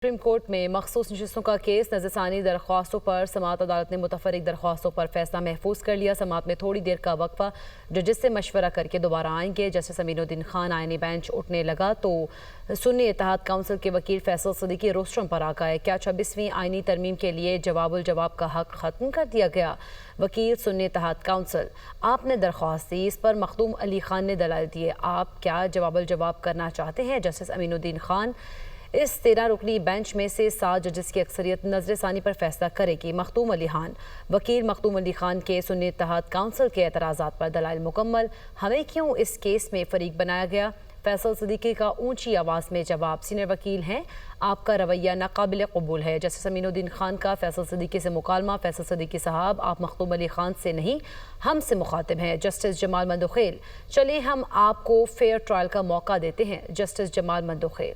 Supreme court में मखसूस नशिस्तों का केस नज़रसानी दरख्वास्तों पर समाअत अदालत ने मुतफरिक दरख्वास्तों पर फैसला महफूज कर लिया। समाअत में थोड़ी देर का वक्फा, जजेस से मशवरा करके दोबारा आएंगे। जस्टिस अमीनुद्दीन खान आइनी बेंच उठने लगा तो सुन्नी इत्तेहाद काउंसिल के वकील फैसल सदीकी रोस्ट्रम पर आ गए। क्या 26वीं आइनी तरमीम के लिए जवाबुल जवाब का हक खत्म कर दिया गया? वकील सुन्नी इत्तेहाद काउंसिल, आपने दरख्वास्त दी, इस पर मखदूम अली खान ने दलाल दिए, आप क्या जवाबुल जवाब करना चाहते हैं? जस्टिस अमीनुद्दीन खान, इस 13 रुकनी बेंच में से 7 जजेस की अक्सरियत नजरसानी पर फैसला करेगी। मखदूम अली खान, वकील मखदूम अली खान के सुन्नी इत्तेहाद काउंसिल के एतराज़ात पर दलाइल मुकम्मल, हमें क्यों इस केस में फरीक बनाया गया? फैसल सदीकी का ऊंची आवाज़ में जवाब, सीनियर वकील हैं, आपका रवैया नाकाबिल कबूल है। जस्टिस अमीनुद्दीन खान का फैसल सदीकी से मुकालमा, फैसल सदीकी साहब, आप मखदूम अली खान से नहीं हमसे मुखातिब हैं। जस्टिस जमाल मंदोखेल, चलिए हम आपको फेयर ट्रायल का मौका देते हैं। जस्टिस जमाल मंदोखेल,